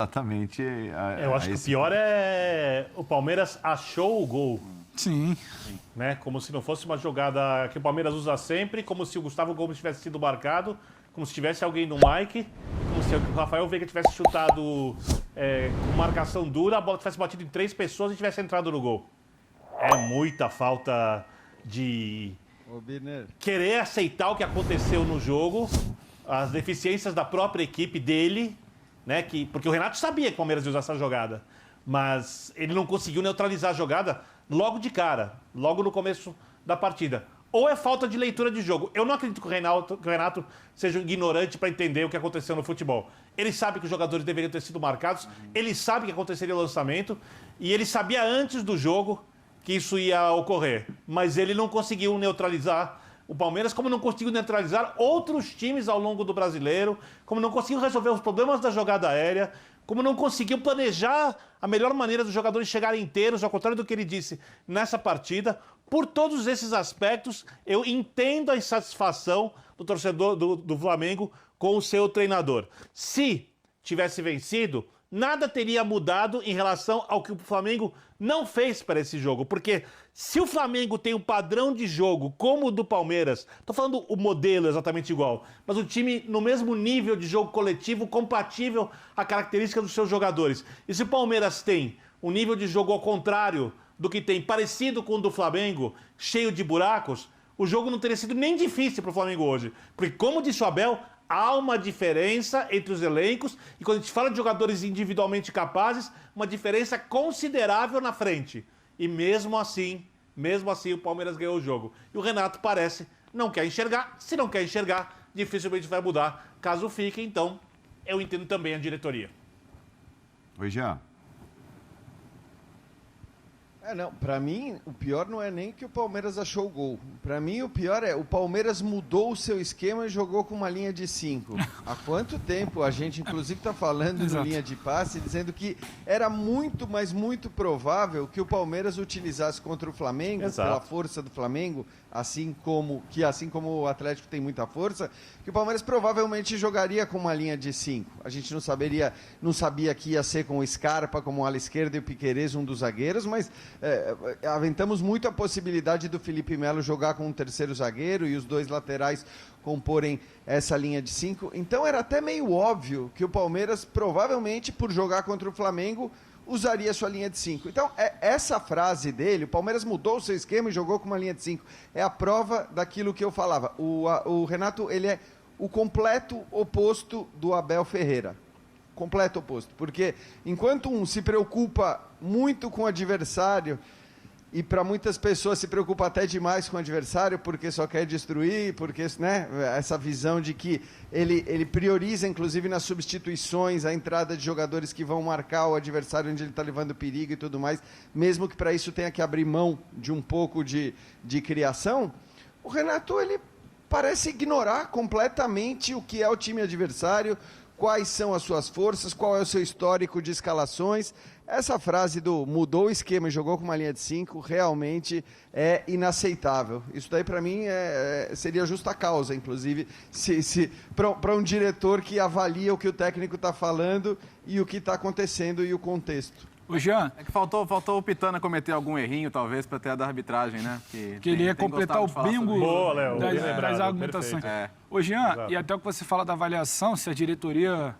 exatamente. Eu acho que o pior é o Palmeiras achou o gol. Sim. Né? Como se não fosse uma jogada que o Palmeiras usa sempre, como se o Gustavo Gomes tivesse sido marcado, como se tivesse alguém no Mike, como se o Rafael Veiga tivesse chutado com marcação dura, a bola tivesse batido em 3 pessoas e tivesse entrado no gol. É muita falta de querer aceitar o que aconteceu no jogo, as deficiências da própria equipe dele, né? Porque o Renato sabia que o Palmeiras ia usar essa jogada, mas ele não conseguiu neutralizar a jogada logo de cara, logo no começo da partida. Ou é falta de leitura de jogo. Eu não acredito que o Renato seja um ignorante para entender o que aconteceu no futebol. Ele sabe que os jogadores deveriam ter sido marcados, ele sabe que aconteceria o lançamento, e ele sabia antes do jogo que isso ia ocorrer. Mas ele não conseguiu neutralizar o Palmeiras, como não conseguiu neutralizar outros times ao longo do Brasileiro, como não conseguiu resolver os problemas da jogada aérea, como não conseguiu planejar a melhor maneira dos jogadores chegarem inteiros, ao contrário do que ele disse nessa partida. Por todos esses aspectos, eu entendo a insatisfação do torcedor do Flamengo com o seu treinador. Se tivesse vencido, nada teria mudado em relação ao que o Flamengo não fez para esse jogo. Porque se o Flamengo tem um padrão de jogo como o do Palmeiras, estou falando o modelo exatamente igual, mas o time no mesmo nível de jogo coletivo, compatível à característica dos seus jogadores. E se o Palmeiras tem um nível de jogo ao contrário do que tem, parecido com o do Flamengo, cheio de buracos, o jogo não teria sido nem difícil para o Flamengo hoje. Porque, como disse o Abel, há uma diferença entre os elencos, e quando a gente fala de jogadores individualmente capazes, uma diferença considerável na frente. E mesmo assim o Palmeiras ganhou o jogo. E o Renato parece não quer enxergar. Se não quer enxergar, dificilmente vai mudar. Caso fique, então, eu entendo também a diretoria. Oi, Jean. Não, pra mim, o pior não é nem que o Palmeiras achou o gol. Pra mim, o pior é o Palmeiras mudou o seu esquema e jogou com uma linha de 5. Há quanto tempo a gente, inclusive, está falando de linha de passe, dizendo que era muito, mas muito provável que o Palmeiras utilizasse contra o Flamengo, pela força do Flamengo, assim como o Atlético tem muita força, que o Palmeiras provavelmente jogaria com uma linha de 5. A gente não sabia que ia ser com o Scarpa como ala esquerda e o Piquerez, um dos zagueiros, mas aventamos muito a possibilidade do Felipe Melo jogar com um terceiro zagueiro e os 2 laterais comporem essa linha de 5. Então era até meio óbvio que o Palmeiras, provavelmente, por jogar contra o Flamengo, usaria sua linha de 5. Então, essa frase dele, o Palmeiras mudou o seu esquema e jogou com uma linha de 5, é a prova daquilo que eu falava. O Renato, ele é o completo oposto do Abel Ferreira. Completo oposto. Porque enquanto um se preocupa muito com o adversário, e para muitas pessoas se preocupa até demais com o adversário, porque só quer destruir, porque, né, essa visão de que ele prioriza, inclusive nas substituições, a entrada de jogadores que vão marcar o adversário onde ele está levando perigo e tudo mais, mesmo que para isso tenha que abrir mão de um pouco de criação. O Renato, ele parece ignorar completamente o que é o time adversário, quais são as suas forças, qual é o seu histórico de escalações. Essa frase do mudou o esquema e jogou com uma linha de 5 realmente é inaceitável. Isso daí, para mim, seria justa causa, inclusive, para um diretor que avalia o que o técnico está falando e o que está acontecendo e o contexto. Ô, Jean, é que faltou o Pitana cometer algum errinho, talvez, para ter a da arbitragem, né? Que ele ia completar o bingo das argumentações. Ô, Jean, Exato. E até o que você fala da avaliação, se a diretoria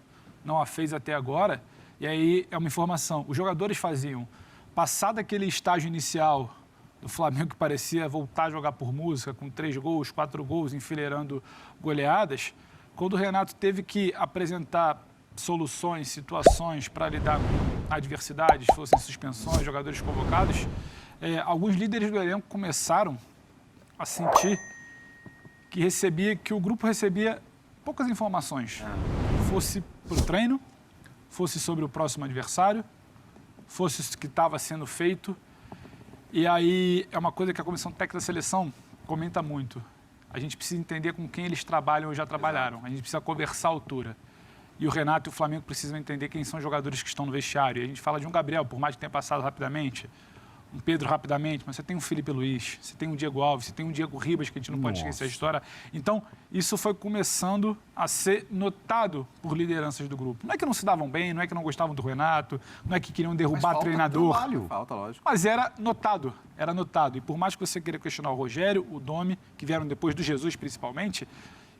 não a fez até agora, e aí é uma informação, os jogadores faziam, passado aquele estágio inicial do Flamengo que parecia voltar a jogar por música, com 3 gols, 4 gols, enfileirando goleadas, quando o Renato teve que apresentar soluções, situações para lidar com adversidades, fossem suspensões, jogadores convocados, alguns líderes do elenco começaram a sentir que o grupo recebia poucas informações, fosse para o treino, fosse sobre o próximo adversário, fosse o que estava sendo feito. E aí é uma coisa que a Comissão Técnica da Seleção comenta muito. A gente precisa entender com quem eles trabalham ou já trabalharam. A gente precisa conversar à altura. E o Renato e o Flamengo precisam entender quem são os jogadores que estão no vestiário. E a gente fala de um Gabriel, por mais que tenha passado rapidamente. um Pedro rapidamente, mas você tem um Felipe Luiz, você tem um Diego Alves, você tem um Diego Ribas, que a gente não pode esquecer a história. Então, isso foi começando a ser notado por lideranças do grupo. Não é que não se davam bem, não é que não gostavam do Renato, não é que queriam derrubar treinador. Falta, lógico. Mas era notado, era notado. E por mais que você queira questionar o Rogério, o Domi, que vieram depois do Jesus principalmente,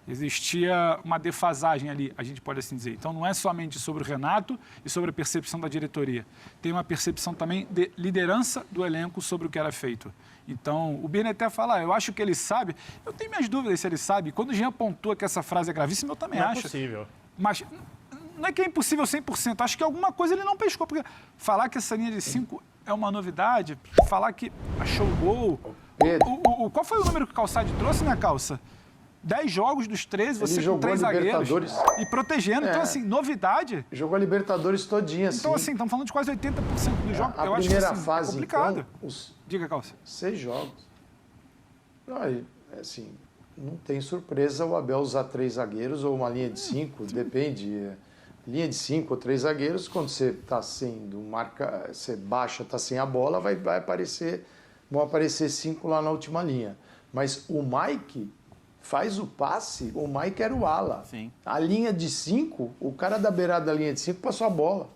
existia uma defasagem ali, a gente pode assim dizer. Então, não é somente sobre o Renato e sobre a percepção da diretoria. Tem uma percepção também de liderança do elenco sobre o que era feito. Então, o Birner até fala, eu acho que ele sabe. Eu tenho minhas dúvidas se ele sabe. Quando o Jean pontua que essa frase é gravíssima, eu também acho. Não é possível. Mas não é que é impossível 100%. Acho que alguma coisa ele não pescou. Porque falar que essa linha de 5 é uma novidade, falar que achou o gol... Qual foi o número que o Calçade trouxe, né, Calça? 10 jogos dos 13, você com 3 zagueiros e protegendo. Então, assim, novidade. Jogou a Libertadores todinha, assim. Então, assim, estamos falando de quase 80% dos jogos. A eu acho primeira que, assim, fase, é complicado. então, Diga, Calça. 6 jogos. Não, assim, não tem surpresa o Abel usar 3 zagueiros ou uma linha de 5, depende. Linha de 5 ou 3 zagueiros, quando você está sendo você baixa, está sem a bola, vão aparecer 5 lá na última linha. Mas o Mike faz o passe, o Mike era o ala. Sim. A linha de 5, o cara da beirada da linha de 5 passou a bola.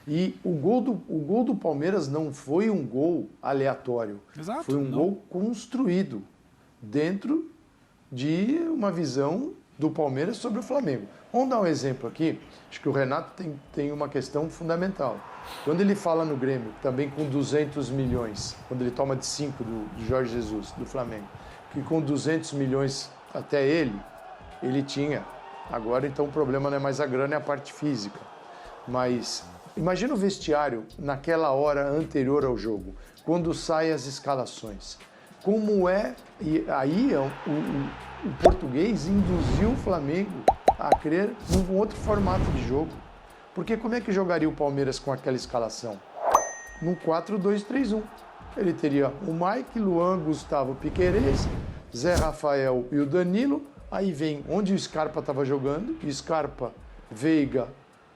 E o gol do Palmeiras não foi um gol aleatório. Exato, foi um gol construído dentro de uma visão do Palmeiras sobre o Flamengo. Vamos dar um exemplo aqui. Acho que o Renato tem uma questão fundamental. Quando ele fala no Grêmio, também com 200 milhões, quando ele toma de 5 do Jorge Jesus, do Flamengo, que com 200 milhões até ele tinha. Agora, então, o problema não é mais a grana, é a parte física. Mas imagina o vestiário naquela hora anterior ao jogo, quando saem as escalações. Como é... E aí o português induziu o Flamengo a crer num outro formato de jogo. Porque como é que jogaria o Palmeiras com aquela escalação? Num 4-2-3-1. Ele teria o Mike, Luan, Gustavo, Piquerez, Zé Rafael e o Danilo. Aí vem onde o Scarpa estava jogando, Scarpa, Veiga,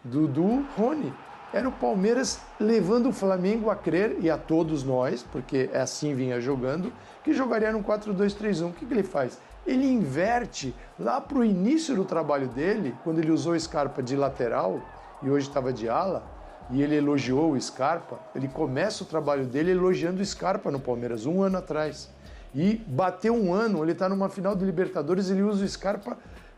Dudu, Rony. Era o Palmeiras levando o Flamengo a crer, e a todos nós, porque assim vinha jogando, que jogaria no 4-2-3-1. O que ele faz? Ele inverte lá para o início do trabalho dele, quando ele usou o Scarpa de lateral e hoje estava de ala, e ele elogiou o Scarpa, ele começa o trabalho dele elogiando o Scarpa no Palmeiras, 1 ano atrás. E bateu 1 ano, ele está numa final de Libertadores, ele usa o Scarpa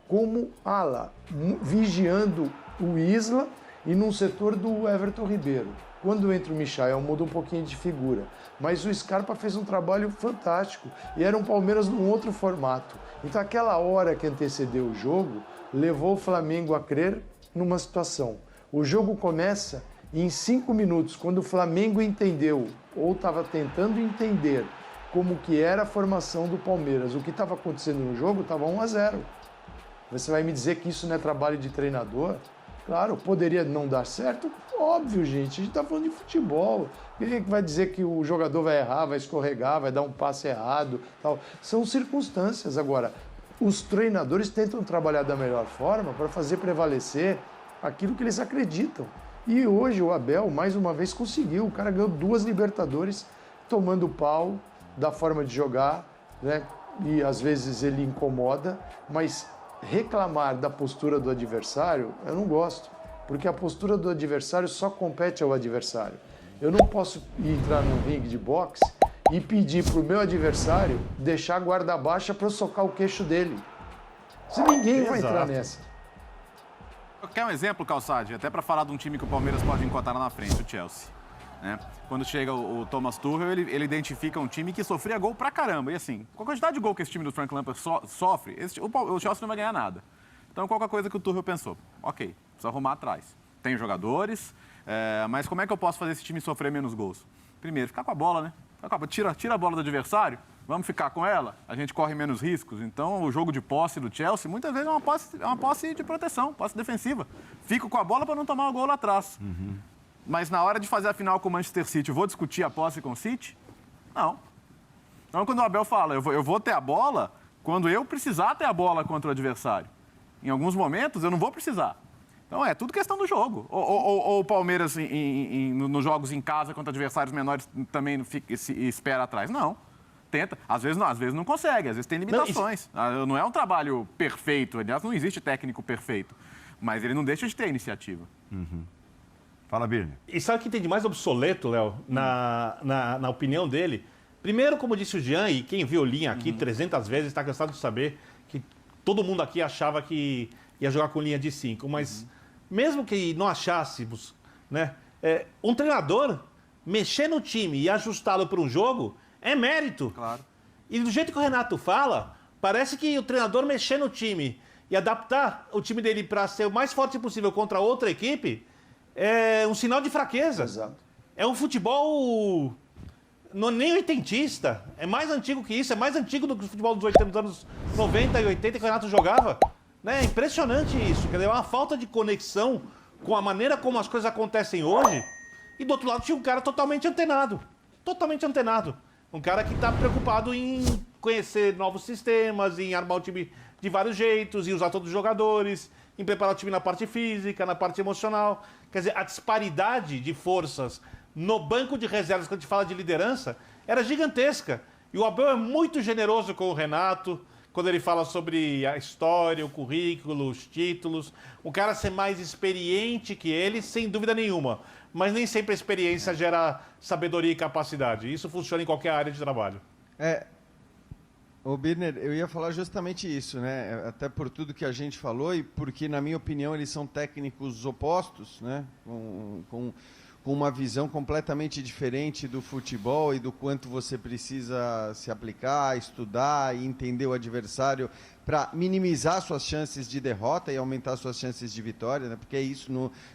como ala, vigiando o Isla e num setor do Everton Ribeiro. Quando entra o Michael, muda um pouquinho de figura. Mas o Scarpa fez um trabalho fantástico e era um Palmeiras num outro formato. Então aquela hora que antecedeu o jogo, levou o Flamengo a crer numa situação. O jogo começa e em 5 minutos, quando o Flamengo entendeu, ou estava tentando entender como que era a formação do Palmeiras, o que estava acontecendo no jogo, estava 1-0. Você vai me dizer que isso não é trabalho de treinador? Claro, poderia não dar certo? Óbvio, gente, a gente está falando de futebol. Quem é que vai dizer que o jogador vai errar, vai escorregar, vai dar um passe errado? Tal? São circunstâncias. Agora, os treinadores tentam trabalhar da melhor forma para fazer prevalecer aquilo que eles acreditam. E hoje o Abel, mais uma vez, conseguiu. O cara ganhou 2 Libertadores tomando pau da forma de jogar, né? E às vezes ele incomoda, mas reclamar da postura do adversário, eu não gosto, porque a postura do adversário só compete ao adversário. Eu não posso entrar num ringue de boxe e pedir para o meu adversário deixar a guarda baixa para eu socar o queixo dele. Se ninguém vai entrar nessa. Quer um exemplo, Calçade? Até para falar de um time que o Palmeiras pode encontrar lá na frente, o Chelsea. Né? Quando chega o Thomas Tuchel, ele identifica um time que sofria gol pra caramba. E assim, com a quantidade de gol que esse time do Frank Lampard sofre, o Chelsea não vai ganhar nada. Então, qual a coisa que o Tuchel pensou? Ok, precisa arrumar atrás. Tem jogadores, mas como é que eu posso fazer esse time sofrer menos gols? Primeiro, ficar com a bola, né? Tira a bola do adversário, vamos ficar com ela, a gente corre menos riscos. Então, o jogo de posse do Chelsea, muitas vezes é uma posse de proteção, posse defensiva. Fico com a bola para não tomar o gol lá atrás. Mas na hora de fazer a final com o Manchester City, eu vou discutir a posse com o City? Não. Então, quando o Abel fala, eu vou ter a bola quando eu precisar ter a bola contra o adversário. Em alguns momentos, eu não vou precisar. Então é tudo questão do jogo. Ou o Palmeiras, nos jogos em casa contra adversários menores, também espera atrás. Não. Tenta. Às vezes não consegue, às vezes tem limitações. Não é um trabalho perfeito, aliás, não existe técnico perfeito. Mas ele não deixa de ter iniciativa. Fala, Birne. E sabe o que tem de mais obsoleto, Léo, na opinião dele? Primeiro, como disse o Jean, e quem viu linha aqui 300 vezes está cansado de saber que todo mundo aqui achava que ia jogar com linha de 5. Mas mesmo que não achássemos, né, um treinador mexer no time e ajustá-lo para um jogo é mérito. Claro. E do jeito que o Renato fala, parece que o treinador mexer no time e adaptar o time dele para ser o mais forte possível contra outra equipe é um sinal de fraqueza. Exato. É um futebol não, nem oitentista. É mais antigo que isso. É mais antigo do que o futebol dos anos 90 e 80 que o Renato jogava. Né? É impressionante isso. Quer dizer, é uma falta de conexão com a maneira como as coisas acontecem hoje. E do outro lado tinha um cara totalmente antenado. Totalmente antenado. Um cara que está preocupado em conhecer novos sistemas, em armar o time de vários jeitos, em usar todos os jogadores, em preparar o time na parte física, na parte emocional. Quer dizer, a disparidade de forças no banco de reservas, quando a gente fala de liderança, era gigantesca. E o Abel é muito generoso com o Renato, quando ele fala sobre a história, o currículo, os títulos. O cara ser mais experiente que ele, sem dúvida nenhuma. Mas nem sempre a experiência gera sabedoria e capacidade. Isso funciona em qualquer área de trabalho. Ô Birner, eu ia falar justamente isso, né? Até por tudo que a gente falou e porque, na minha opinião, eles são técnicos opostos, né? Com uma visão completamente diferente do futebol e do quanto você precisa se aplicar, estudar e entender o adversário para minimizar suas chances de derrota e aumentar suas chances de vitória, né? Porque isso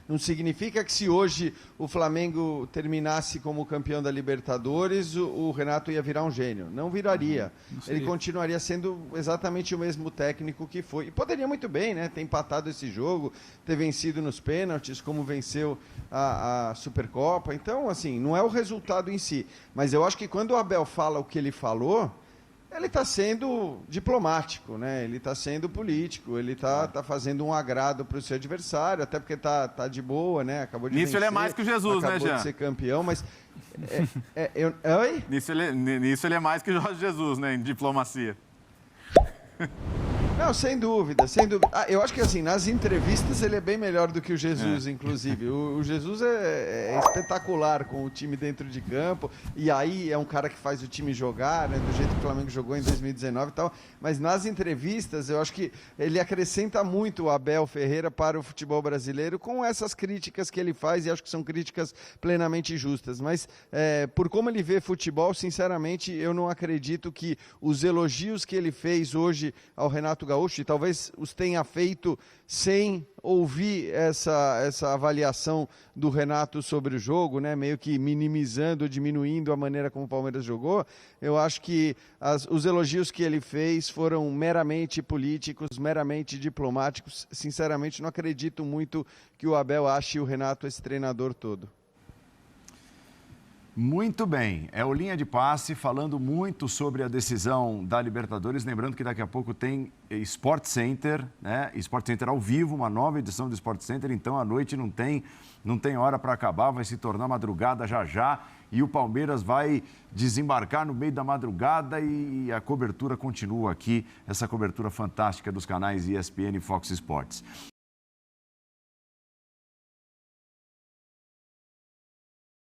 não significa que se hoje o Flamengo terminasse como campeão da Libertadores, o Renato ia virar um gênio. Não viraria. Ele continuaria sendo exatamente o mesmo técnico que foi. E poderia muito bem, né? Ter empatado esse jogo, ter vencido nos pênaltis, como venceu a Supercopa. Então, assim, não é o resultado em si. Mas eu acho que quando o Abel fala o que ele falou, ele está sendo diplomático, né? Ele está sendo político, ele está fazendo um agrado para o seu adversário, até porque tá de boa, né? Acabou de Nisso vencer, ele é mais que o Jesus, né, acabou Jean? de ser campeão, mas... Oi? Nisso ele é mais que o Jorge Jesus, né, em diplomacia. Não, sem dúvida, sem dúvida. Eu acho que assim, nas entrevistas ele é bem melhor do que o Jesus, inclusive. O Jesus é espetacular com o time dentro de campo, e aí é um cara que faz o time jogar, né, do jeito que o Flamengo jogou em 2019 e tal. Mas nas entrevistas eu acho que ele acrescenta muito o Abel Ferreira para o futebol brasileiro com essas críticas que ele faz, e acho que são críticas plenamente justas. Mas por como ele vê futebol, sinceramente, eu não acredito que os elogios que ele fez hoje ao Renato Gaúcho, e talvez os tenha feito sem ouvir essa avaliação do Renato sobre o jogo, né? Meio que minimizando, diminuindo a maneira como o Palmeiras jogou. Eu acho que os elogios que ele fez foram meramente políticos, meramente diplomáticos. Sinceramente, não acredito muito que o Abel ache o Renato esse treinador todo. Muito bem, é o Linha de Passe falando muito sobre a decisão da Libertadores, lembrando que daqui a pouco tem Sport Center, né? Sport Center ao vivo, uma nova edição do Sport Center, então à noite não tem hora para acabar, vai se tornar madrugada já e o Palmeiras vai desembarcar no meio da madrugada e a cobertura continua aqui, essa cobertura fantástica dos canais ESPN e Fox Sports.